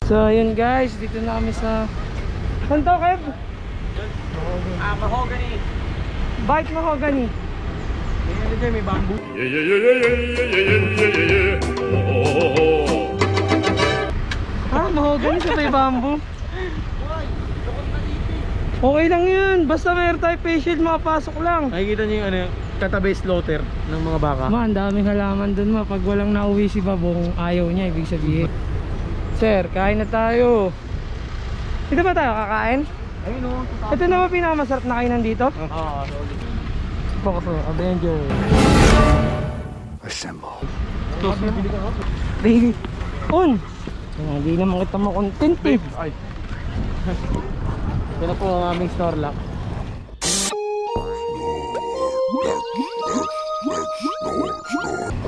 So ayun guys, dito na kami sa... Saan to, Kev? Mahogany. Bakit mahogany? May bamboo. Mahogany sa may bamboo. Okay lang yan, basta meron tayo face shield, makapasok lang. Nakikita niyo yung ano, katabi slaughter ng mga baka. Ma, ang daming halaman dun ma. Pag walang nauwi si Babong, ayaw niya, ibig sabihin. Sir, kain na tayo. Dito ba tayo kakain? Ayun o. Ito na ba pinakamasarap na kainan dito? Oo, solid. Focus o, Avenger. Assemble. Baby, on! Hindi naman kita makontent eh. Ay. Ito na po ang aming Snorlax.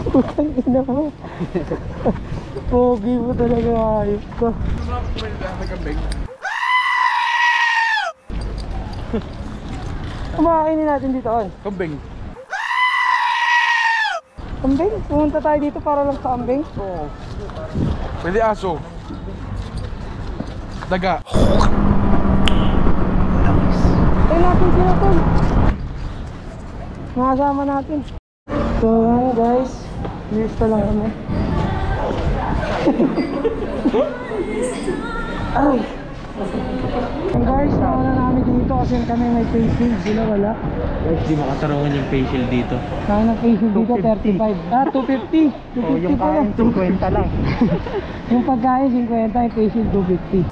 Putang ina mo. Pogi mo talaga, ayos ko. Kumakainin natin dito on. Kambing. Kambing? Pumunta tayo dito para lang sa kambing? Oo. Pwede aso. Daga. Tayo natin sila tol. Makasama natin. So yan guys, lista lang kami. Ay! And guys, nauna namin dito kasi kami may face shield, sila wala. Guys, di makatarungan yung facial dito. Kaya ng face shield dito, 35. 250. 250 yung pala. kain, 50 lang. Yung pagkain, 50. Yung face shield, 250.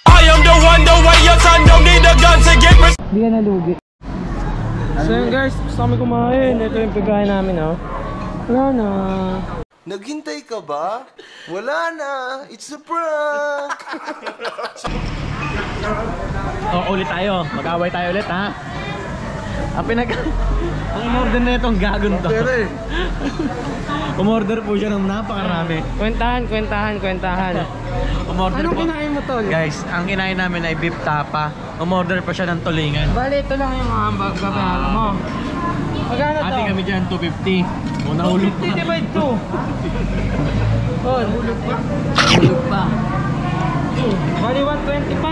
I am the one, the way your son don't need a gun to get me. Hindi ka nalugi. So yun guys, gusto kami kumain. Ito yung pagkain namin, oh. Wala na. Naghintay ka ba? Wala na. It's a prank. Ulit tayo. Mag-away tayo ulit, ha? Ang in-order na itong gagon to. Umorder po siya ng napakarami. Kwentahan. Umorder Anong po. kinain mo tol? Guys, ang kinain namin ay beef tapa. Umorder pa siya ng tulingan. Bali, ito lang yung babayaran mo. Magkano to? Ati kami dyan, 250. O, nahulog 250 pa. divide 2. Oh, Nahulog pa. bali 125.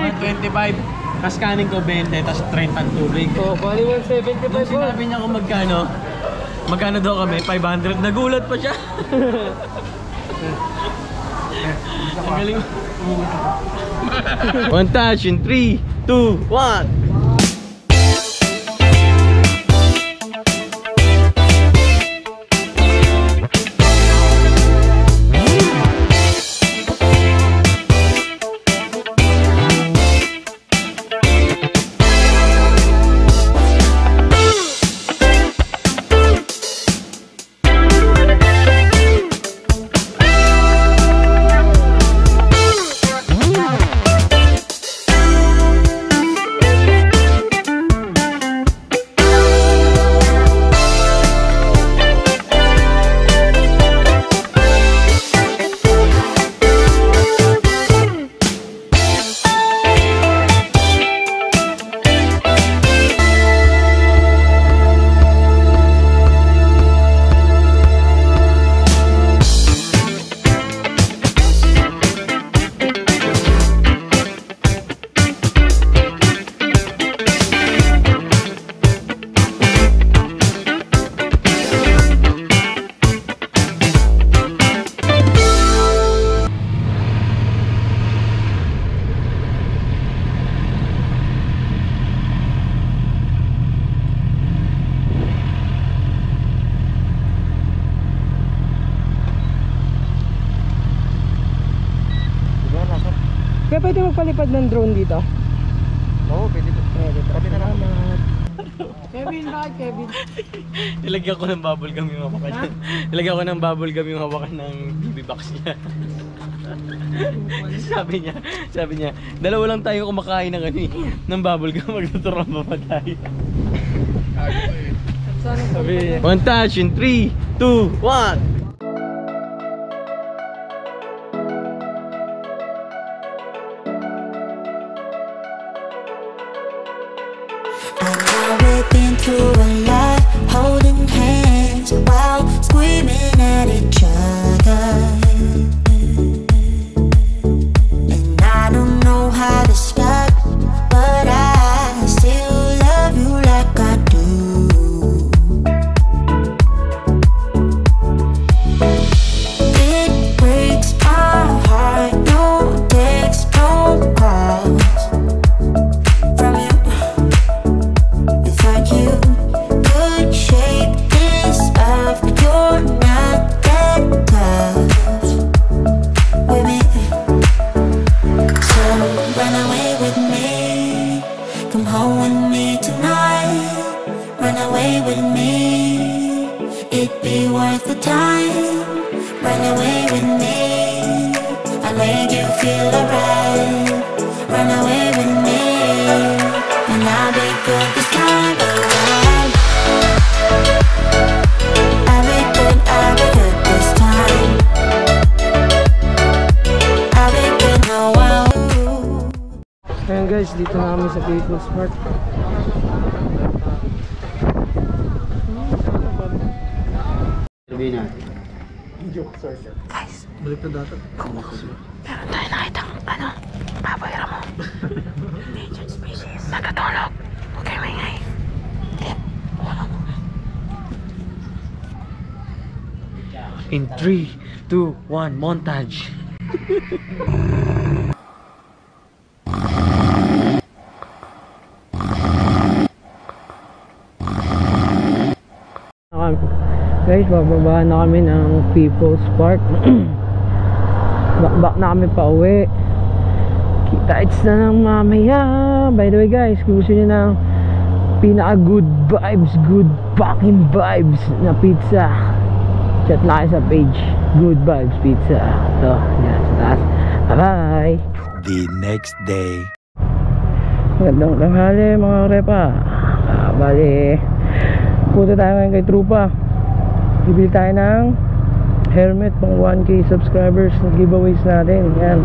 125. Tapos kanin ko 20, tapos 30 ang tubig. Oh, bali 175. Nung sinabi niya kung magkano daw kami, 500. Nagulat pa siya. Ang galing. One touch in 3, 2, 1. Kaya pwede magpalipad ng drone dito? Oo, pwede po. Sabi na naman. Kevin, bakit Kevin? Nilagyan ko ng bubble gum yung hawakan niya. Nilagyan ko ng bubble gum yung hawakan ng BB box niya. sabi niya, dalawa lang tayo kumakain ng ng bubble gum, magtuturuan pa tayo. Sabi niya, one touch in 3, 2, 1. We've been through a lot, holding hands while screaming at each other. it be worth the time? Run away with me, I'll make you feel alright. Run away with me, and I'll be good this time around. I'll be good this time. I'll be good now. Ayan guys, dito na kami sa People's Park. Guys, balik na data. Meron tayo nakitang baboy ramo. Endangered species. Natatulog. Okay, maingay. In 3, 2, 1, montage. Guys, bababa na kami ng People's Park. Back na kami pa uwi. Kita-its na lang mamaya. By the way guys, kung gusto nyo ng pinaka good vibes, good fucking vibes na pizza, chat na kayo sa page Good Vibes Pizza. So, yan sa taas. Bye! The next day. Magandang tanghali mga repa. Bali, punta tayo ngayon kay Trupa. Bibili tayo ng helmet pang 1K subscribers na giveaways natin. Yan.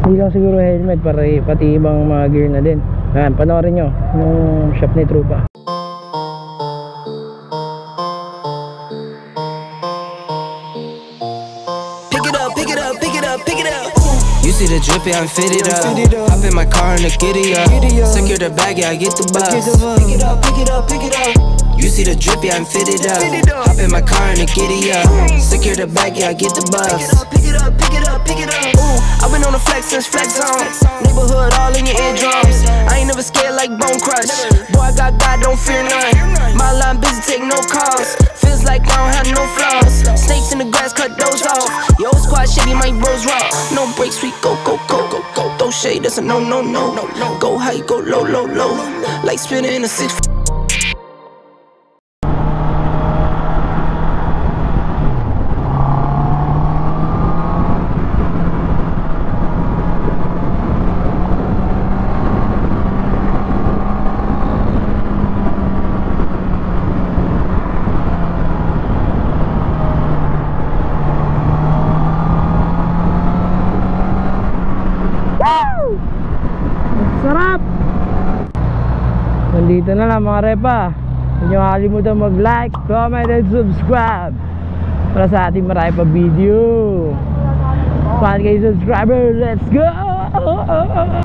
Hindi lang siguro helmet, pati ibang mga gear na din. Yan, panoorin nyo yung shop ni Trupa. Pick it up, pick it up, pick it up, pick it up. You see the drippy, I'm fitted up. Hop in my car and the giddy up. Secure the bag, yeah, I get the bus. Pick it up, pick it up, pick it up. You see the drippy, I'm fitted up. Hop in my car and the giddy up. Secure the bag, yeah, I get the bus. Pick it up, pick it up, pick it up, pick it up. Ooh, I've been on the flex since flex zone. Neighborhood all in your eardrums. I ain't never scared like Bone Crush. Boy, I got God, don't fear none. My line busy, take no calls. Feels like I don't have no flaws. Snakes in the grass, cut those off. Yo, squad shitty, my bros raw. No breaks, we go, go, go, go, go. Throw shade, that's a no, no, no, no, no. Go high, go low, low, low. Like spinning in a 6. Sarap! Nandito na lang mga repa. Huwag nyo makalimutan mag-like, comment, and subscribe para sa ating marami pa video. 1K subscriber, let's go! Oh, no.